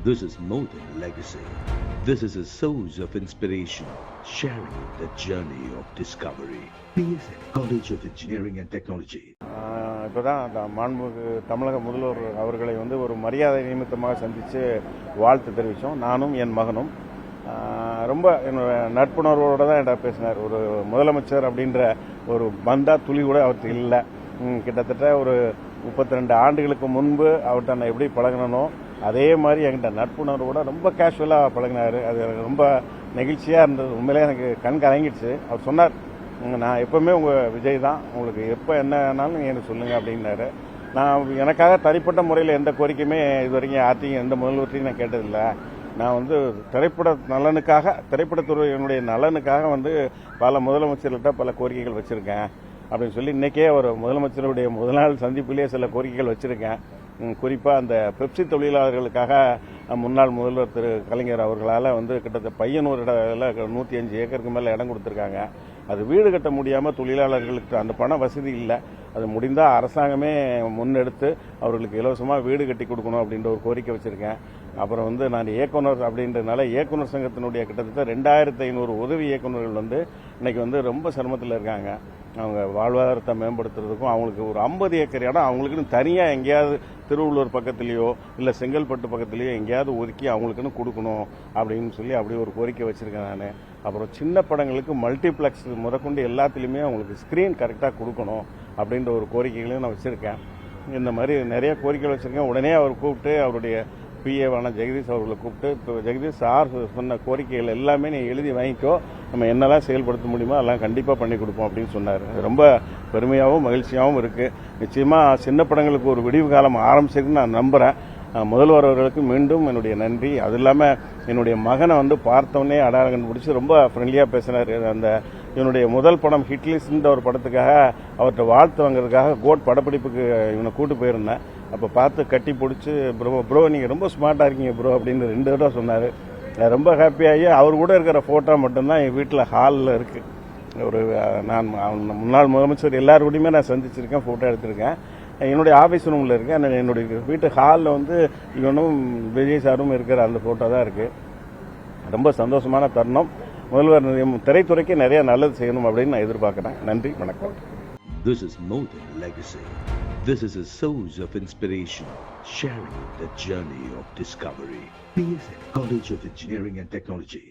This is more than legacy. This is a source of inspiration, sharing the journey of discovery. PSN College of Engineering and Technology. இப்போதான் மாண்புமிகு தமிழக முதல்வர் அவர்களை ஒரு மரியாதை நிமித்தமாக சந்தித்து வாழ்த்து தெரிவித்தோம். நானும் என் மகனும் ரொம்ப என்னோட நட்புணர்வோடு தான் என்கிட்ட பேசினார். ஒரு முதலமைச்சர் அப்படின்ற ஒரு பந்தா துளி கூட அவருக்கு இல்லை. கிட்டத்தட்ட ஒரு 32 ஆண்டுகளுக்கு முன்பு அவர்கிட்ட நான் எப்படி பழகினோ அதே மாதிரி என்கிட்ட நட்புணர்வோட ரொம்ப கேஷுவலாக பழகினார். அது எனக்கு ரொம்ப நெகிழ்ச்சியாக இருந்தது. உண்மையிலே எனக்கு கண் கலங்கிடுச்சு. அவர் சொன்னார், நான் எப்போவுமே உங்கள் விஜய் தான், உங்களுக்கு எப்போ என்னன்னாலும் எனக்கு சொல்லுங்கள் அப்படின்னாரு. நான் எனக்காக தனிப்பட்ட முறையில் எந்த கோரிக்கையுமே இது வரைக்கும் யார்ட்டையும் எந்த முதல்வர்த்தையும் நான் கேட்டதில்லை. நான் திரைப்பட நலனுக்காக, திரைப்படத்துறையினுடைய நலனுக்காக பல முதலமைச்சர்கள்ட்ட பல கோரிக்கைகள் வச்சுருக்கேன் அப்படின்னு சொல்லி இன்றைக்கே ஒரு முதலமைச்சருடைய முதல் நாள் சந்திப்பிலேயே சில கோரிக்கைகள் வச்சுருக்கேன். குறிப்பாக அந்த பெப்சி தொழிலாளர்களுக்காக முன்னாள் முதல்வர் திரு கலைஞர் அவர்களால் கிட்டத்தட்ட பையனூர் இடத்துல 105 ஏக்கருக்கு மேலே இடம் கொடுத்துருக்காங்க. அது வீடு கட்ட முடியாமல் தொழிலாளர்களுக்கு அந்த பண வசதி இல்லை. அது முடிந்தால் அரசாங்கமே முன்னெடுத்து அவர்களுக்கு இலவசமாக வீடு கட்டி கொடுக்கணும் அப்படின்ற ஒரு கோரிக்கை வச்சுருக்கேன். அப்புறம் நான் இயக்குனர் அப்படின்றதுனால இயக்குனர் சங்கத்தினுடைய கிட்டத்தட்ட 2500 உதவி இயக்குநர்கள் இன்னைக்கு ரொம்ப சிரமத்தில் இருக்காங்க. அவங்க வாழ்வாதாரத்தை மேம்படுத்துறதுக்கும் அவங்களுக்கு ஒரு 50 ஏக்கர் இடம் அவங்களுக்குன்னு தனியாக எங்கேயாவது திருவள்ளூர் பக்கத்துலேயோ இல்லை செங்கல்பட்டு பக்கத்துலேயோ எங்கேயாவது ஒதுக்கி அவங்களுக்குன்னு கொடுக்கணும் அப்படின்னு சொல்லி அப்படி ஒரு கோரிக்கை வச்சுருக்கேன் நான். அப்புறம் சின்ன படங்களுக்கு மல்டிப்ளெக்ஸ் முதற்கொண்டு எல்லாத்துலேயுமே அவங்களுக்கு ஸ்க்ரீன் கரெக்டாக கொடுக்கணும் அப்படின்ற ஒரு கோரிக்கைகளையும் நான் வச்சுருக்கேன். இந்த மாதிரி நிறைய கோரிக்கைகள் வச்சுருக்கேன். உடனே அவர் கூப்பிட்டு அவருடைய பிஏவான ஜெகதீஷ் அவர்களை கூப்பிட்டு, இப்போ ஜெகதீஷ் சார் சொன்ன கோரிக்கைகள் எல்லாமே நீ எழுதி வாங்கிக்கோ, நம்ம என்னெல்லாம் செயல்படுத்த முடியுமோ அதெல்லாம் கண்டிப்பாக பண்ணி கொடுப்போம் அப்படின்னு சொன்னார். ரொம்ப பெருமையாகவும் மகிழ்ச்சியாகவும் இருக்குது. நிச்சயமாக சின்ன படங்களுக்கு ஒரு விடிவு காலம் ஆரம்பிச்சிருக்குன்னு நான் நம்புகிறேன். முதல்வர் அவர்களுக்கு மீண்டும் என்னுடைய நன்றி. அது இல்லாமல் என்னுடைய மகனை பார்த்தோன்னே அடையாளம் கண்டுபிடிச்சி ரொம்ப ஃப்ரெண்ட்லியாக பேசினார். என்னுடைய முதல் படம் ஹிட்லிஸ்ட்ன்ற ஒரு படத்துக்காக அவர்கிட்ட வாழ்த்து வாங்குறதுக்காக கோட் படப்பிடிப்புக்கு இவனை கூட்டு போயிருந்தேன். அப்போ பார்த்து கட்டி பிடிச்சி ப்ரோ நீங்கள் ரொம்ப ஸ்மார்ட்டாக இருக்கீங்க ப்ரோ அப்படின்னு 2 தடவை சொன்னார். ரொம்ப ஹாப்பியாகி அவர் கூட இருக்கிற ஃபோட்டோ மட்டும்தான் என் வீட்டில் ஹாலில் இருக்குது. நான் முன்னாள் முதலமைச்சர் எல்லாருக்கூடையுமே நான் சந்திச்சிருக்கேன், ஃபோட்டோ எடுத்திருக்கேன். என்னுடைய ஆஃபீஸ் ரூமில் இருக்கேன். என்னுடைய வீட்டு ஹாலில் இவனும் விஜய் சாரும் இருக்கிற அந்த ஃபோட்டோ தான் இருக்குது. ரொம்ப சந்தோஷமான தருணம். முதல்வர் திரைத்துறைக்கு நிறைய நல்லது செய்யணும் அப்படின்னு நான் எதிர்பார்க்குறேன். நன்றி, வணக்கம். This is more than legacy. This is a source of inspiration, sharing the journey of discovery. PSN College of Engineering and Technology.